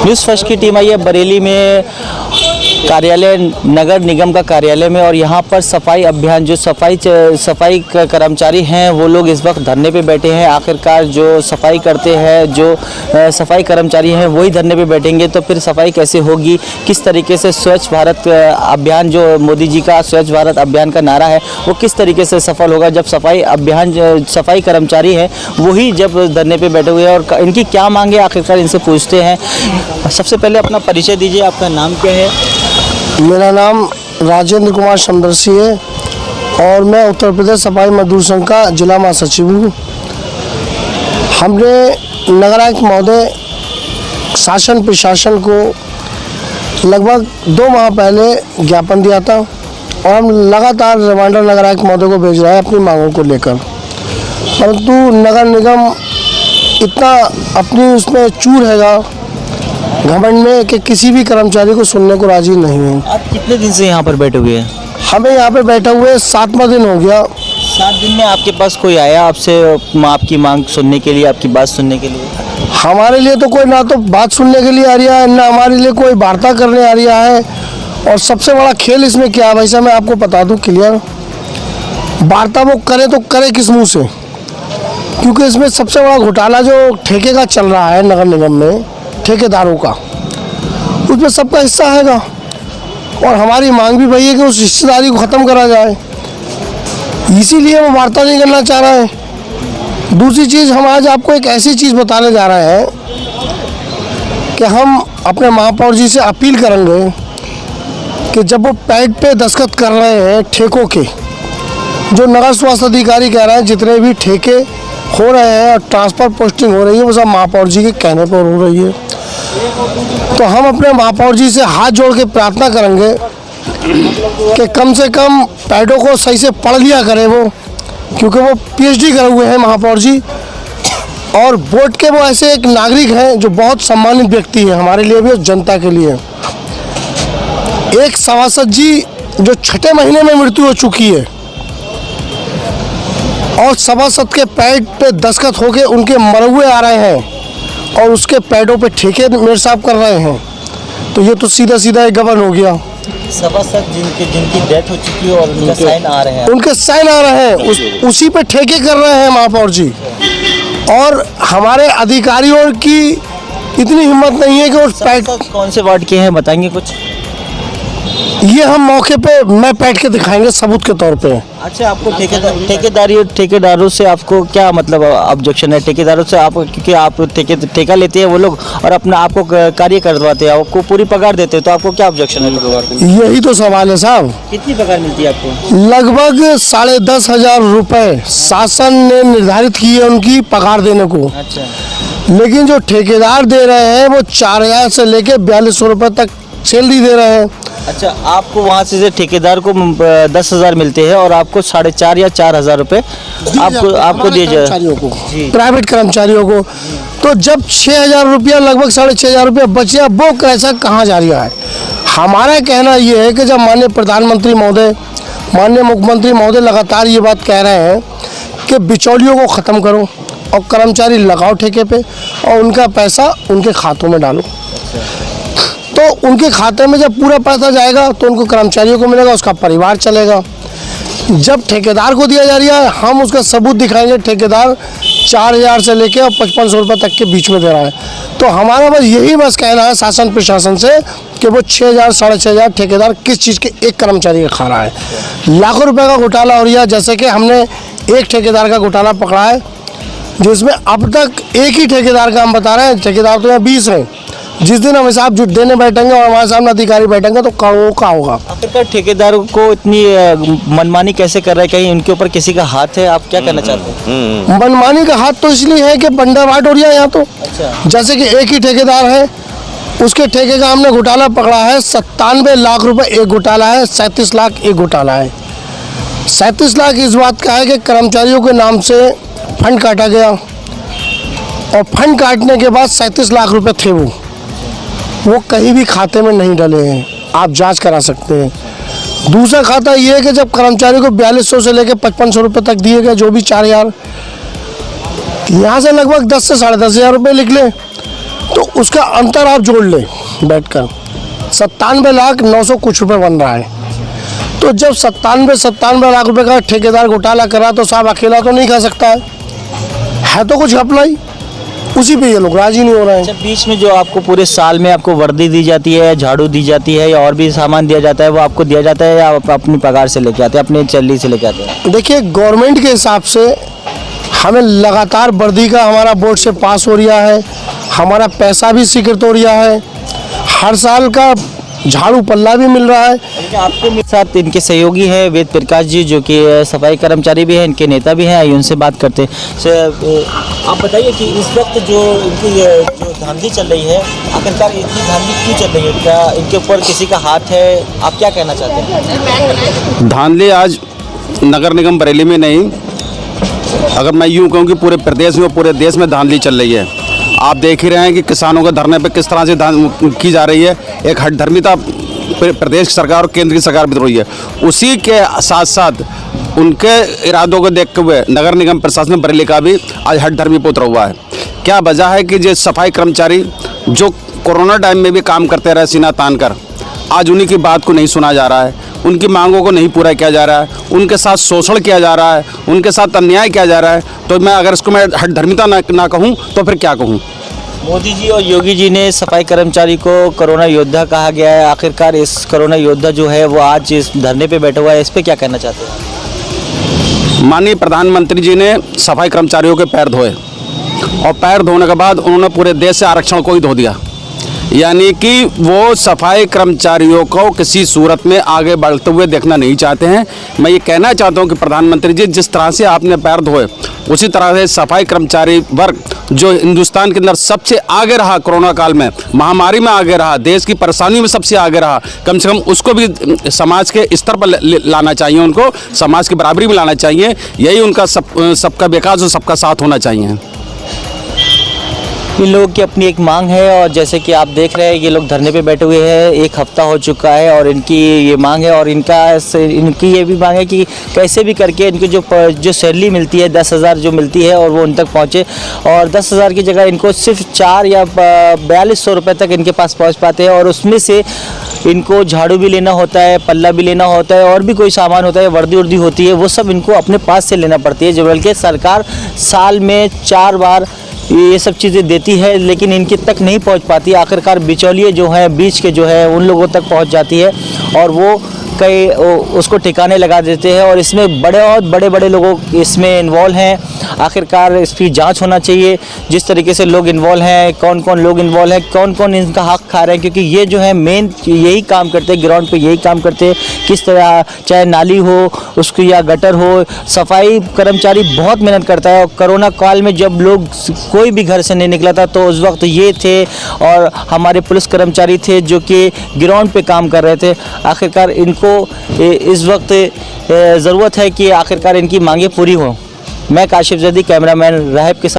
News first की team आई है बरेली में कार्यालय नगर निगम का कार्यालय में, और यहाँ पर सफाई अभियान जो सफाई कर्मचारी हैं वो लोग इस वक्त धरने पे बैठे हैं। आखिरकार जो सफाई करते हैं, जो सफाई कर्मचारी हैं वही धरने पे बैठेंगे तो फिर सफाई कैसे होगी, किस तरीके से स्वच्छ भारत अभियान जो मोदी जी का स्वच्छ भारत अभियान का नारा है वो किस तरीके से सफल होगा जब सफाई कर्मचारी हैं वही जब धरने पे बैठे हुए हैं, और इनकी क्या मांगे आखिरकार इनसे पूछते हैं। सबसे पहले अपना परिचय दीजिए, आपका नाम क्या है? मेरा नाम राजेंद्र कुमार समदर्शी है और मैं उत्तर प्रदेश सफाई मजदूर संघ का जिला महासचिव हूँ। हमने नगर आयुक्त महोदय शासन प्रशासन को लगभग 2 माह पहले ज्ञापन दिया था और हम लगातार रिमाइंडर नगर आयुक्त महोदय को भेज रहे हैं अपनी मांगों को लेकर, परंतु नगर निगम इतना अपनी उसमें चूर हैगा घमंड में कि किसी भी कर्मचारी को सुनने को राजी नहीं है। आप कितने दिन से यहाँ पर बैठे हुए हैं? हमें यहाँ पे बैठे हुए 7वां दिन हो गया। 7 दिन में आपके पास कोई आया आपसे आपकी मांग सुनने के लिए, आपकी बात सुनने के लिए? हमारे लिए तो कोई ना तो बात सुनने के लिए आ रहा है, ना हमारे लिए कोई वार्ता करने आ रहा है। और सबसे बड़ा खेल इसमें क्या है भाई साहब, मैं आपको बता दूं क्लियर, वार्ता वो करे तो करे किस मुँह से, क्योंकि इसमें सबसे बड़ा घोटाला जो ठेके का चल रहा है नगर निगम में, ठेकेदारों का, उसमें सबका हिस्सा हैगा। और हमारी मांग भी वही है कि उस हिस्सेदारी को ख़त्म करा जाए, इसीलिए वो वार्ता नहीं करना चाह रहे हैं। दूसरी चीज़, हम आज आपको एक ऐसी चीज़ बताने जा रहे हैं कि हम अपने महापौर जी से अपील करेंगे कि जब वो पैड पे दस्तखत कर रहे हैं ठेकों के, जो नगर स्वास्थ्य अधिकारी कह रहे हैं जितने भी ठेके हो रहे हैं और ट्रांसफ़र पोस्टिंग हो रही है वो सब महापौर जी के कहने पर हो रही है, तो हम अपने महापौर जी से हाथ जोड़ के प्रार्थना करेंगे कि कम से कम पैडों को सही से पढ़ लिया करें वो, क्योंकि वो PhD करे हुए हैं महापौर जी और वोट के वो ऐसे एक नागरिक हैं जो बहुत सम्मानित व्यक्ति है हमारे लिए भी और जनता के लिए। एक सभासद जी जो 6ठे महीने में मृत्यु हो चुकी है और सभासद के पैड पे दस्तखत होके उनके मरे हुए आ रहे हैं और उसके पैडों पे ठेके मेरे साहब कर रहे हैं, तो ये तो सीधा सीधा एक गबन हो गया। सभासद जिनकी डेथ हो चुकी है और उनके साइन आ रहे हैं, उनके साइन आ रहे हैं, उसी पे ठेके कर रहे हैं महापौर जी। और हमारे अधिकारियों की इतनी हिम्मत नहीं है कि उस पैड, कौन से वार्ड के हैं बताएंगे कुछ? ये हम मौके पे मैं पैड के दिखाएंगे सबूत के तौर पे। अच्छा, आपको ठेकेदारों से आपको क्या मतलब ऑब्जेक्शन है? ठेकेदारों से आप, क्योंकि आप ठेका लेते हैं वो लोग और अपना आपको कार्य करवाते हैं, आपको पूरी पगार देते हैं, तो आपको क्या ऑब्जेक्शन है? यही तो सवाल है साहब। कितनी पगार मिलती है आपको? लगभग 10,500 रुपये शासन ने निर्धारित की है उनकी पगार देने को। अच्छा, लेकिन जो ठेकेदार दे रहे हैं वो 4,000 से लेके 4,200 रुपये तक सैलरी दे रहे हैं। अच्छा, आपको वहाँ से ठेकेदार को 10,000 मिलते हैं और आपको 4,500 या 4,000 रुपये आपको दिए जाए प्राइवेट कर्मचारियों को। तो जब 6,000 रुपया, लगभग 6,500 रुपया बचे, वो कैसा कहाँ जा रहा है? हमारा कहना ये है कि जब माननीय प्रधानमंत्री महोदय, माननीय मुख्यमंत्री महोदय लगातार ये बात कह रहे हैं कि बिचौलियों को ख़त्म करो और कर्मचारी लगाओ ठेके पे और उनका पैसा उनके खातों में डालो, तो उनके खाते में जब पूरा पैसा जाएगा तो उनको कर्मचारियों को मिलेगा, उसका परिवार चलेगा। जब ठेकेदार को दिया जा रहा है, हम उसका सबूत दिखाएंगे, ठेकेदार 4,000 से लेके और 5,500 रुपये तक के बीच में दे रहा है। तो हमारा बस कहना है शासन प्रशासन से कि वो 6,000 6,500 ठेकेदार किस चीज़ के एक कर्मचारी का खा रहा है। लाखों रुपये का घोटाला हो रहा है। जैसे कि हमने एक ठेकेदार का घोटाला पकड़ा है जिसमें अब तक एक ही ठेकेदार का हम बता रहे हैं, ठेकेदार तो यहाँ 20 हैं। जिस दिन हम हिसाब देने बैठेंगे और हमारे सामने अधिकारी बैठेंगे तो करोड़ों का होगा। आखिरकार ठेकेदारों को इतनी मनमानी कैसे कर रहे हैं? कहीं उनके ऊपर किसी का हाथ है? आप क्या कहना चाहते हैं? मनमानी का हाथ तो इसलिए है कि बंदरबाट हो रहा है यहाँ तो। अच्छा। जैसे कि एक ही ठेकेदार है, उसके ठेके का हमने घोटाला पकड़ा है, 97 लाख रुपए एक घोटाला है, 37 लाख एक घोटाला है। 37 लाख इस बात का है कि कर्मचारियों के नाम से फंड काटा गया और फंड काटने के बाद 37 लाख रुपए थे वो कहीं भी खाते में नहीं डले हैं, आप जांच करा सकते हैं। दूसरा खाता ये है कि जब कर्मचारी को 4,200 से लेकर 5,500 रुपये तक दिए गए, जो भी 4,000, यहाँ से लगभग 10 से 10,500 रुपये निकले तो उसका अंतर आप जोड़ लें बैठकर, 97,900,000 कुछ रुपए बन रहा है। तो जब 97 लाख रुपए का ठेकेदार घोटाला करा तो साहब अकेला तो नहीं खा सकता है तो कुछ घपला ही, उसी पे ये लोग राजी नहीं हो रहे हैं। अच्छा, बीच में जो आपको पूरे साल में आपको वर्दी दी जाती है, झाड़ू दी जाती है या और भी सामान दिया जाता है, वो आपको दिया जाता है या आप अपनी पगार से लेके आते हैं, अपनी चैलरी से लेके आते हैं? देखिए, गवर्नमेंट के हिसाब से हमें लगातार वर्दी का हमारा बोर्ड से पास हो रहा है, हमारा पैसा भी स्वीकृत हो रहा है, हर साल का झाड़ू पल्ला भी मिल रहा है। लेकिन आपके साथ इनके सहयोगी हैं वेद प्रकाश जी, जो कि सफाई कर्मचारी भी हैं, इनके नेता भी हैं, आइए उनसे बात करते हैं। आप बताइए कि इस वक्त जो इनकी जो धांधली चल रही है, आखिरकार इतनी धांधली क्यों चल रही है? क्या इनके ऊपर किसी का हाथ है? आप क्या कहना चाहते हैं? धांधली आज नगर निगम बरेली में नहीं, अगर मैं यूँ कहूँ कि पूरे प्रदेश में, पूरे देश में धांधली चल रही है। आप देख ही रहे हैं कि किसानों के धरने पे किस तरह से की जा रही है। एक हठधर्मिता प्रदेश सरकार और केंद्र की सरकार भी हो रही है। उसी के साथ साथ उनके इरादों को देखते हुए नगर निगम प्रशासन बरेली का भी आज हठधर्मी पुत्र हुआ है। क्या वजह है कि जो सफाई कर्मचारी जो कोरोना टाइम में भी काम करते रहे सीना तान कर, आज उन्हीं की बात को नहीं सुना जा रहा है, उनकी मांगों को नहीं पूरा किया जा रहा है, उनके साथ शोषण किया जा रहा है, उनके साथ अन्याय किया जा रहा है। तो मैं अगर इसको मैं हठधर्मिता ना कहूँ तो फिर क्या कहूँ? मोदी जी और योगी जी ने सफाई कर्मचारी को कोरोना योद्धा कहा गया है। आखिरकार इस कोरोना योद्धा जो है वो आज इस धरने पे बैठा हुआ है, इस पे क्या कहना चाहते हैं? माननीय प्रधानमंत्री जी ने सफाई कर्मचारियों के पैर धोए और पैर धोने के बाद उन्होंने पूरे देश से आरक्षण को ही धो दिया। यानी कि वो सफाई कर्मचारियों को किसी सूरत में आगे बढ़ते हुए देखना नहीं चाहते हैं। मैं ये कहना चाहता हूं कि प्रधानमंत्री जी, जिस तरह से आपने पैर धोए, उसी तरह से सफाई कर्मचारी वर्ग जो हिंदुस्तान के अंदर सबसे आगे रहा, कोरोना काल में महामारी में आगे रहा, देश की परेशानी में सबसे आगे रहा, कम से कम उसको भी समाज के स्तर पर लाना चाहिए, उनको समाज की बराबरी में लाना चाहिए। यही उनका सबका विकास और सबका साथ होना चाहिए। इन लोगों की अपनी एक मांग है और जैसे कि आप देख रहे हैं ये लोग धरने पे बैठे हुए हैं, एक हफ्ता हो चुका है और इनकी ये मांग है और इनकी ये भी मांग है कि कैसे भी करके इनकी जो सैलरी मिलती है 10,000 जो मिलती है और वो उन तक पहुँचे, और 10,000 की जगह इनको सिर्फ 4 या 4200 रुपये तक इनके पास पहुँच पाते हैं। और उसमें से इनको झाड़ू भी लेना होता है, पल्ला भी लेना होता है और भी कोई सामान होता है, वर्दी उर्दी होती है, वो सब इनको अपने पास से लेना पड़ती है। जो बल्कि सरकार साल में 4 बार ये सब चीज़ें देती है लेकिन इनके तक नहीं पहुंच पाती। आखिरकार बिचौलिए जो हैं, बीच के जो है, उन लोगों तक पहुंच जाती है और वो कई उसको ठिकाने लगा देते हैं और इसमें बहुत बड़े लोग इसमें इन्वॉल्व हैं। आखिरकार इसकी जांच होना चाहिए, जिस तरीके से लोग इन्वॉल्व हैं, कौन कौन लोग इन्वॉल्व हैं, कौन कौन इनका हक खा रहे हैं, क्योंकि ये जो है मेन यही काम करते हैं, ग्राउंड पे यही काम करते हैं। किस तरह, चाहे नाली हो उसकी या गटर हो, सफाई कर्मचारी बहुत मेहनत करता है। और कोरोना काल में जब लोग कोई भी घर से नहीं निकला था तो उस वक्त ये थे और हमारे पुलिस कर्मचारी थे जो कि ग्राउंड पे काम कर रहे थे। आखिरकार इनको इस वक्त ज़रूरत है कि आखिरकार इनकी मांगें पूरी हों। मैं काशिफ जदी, कैमरामैन राहिब के साथ।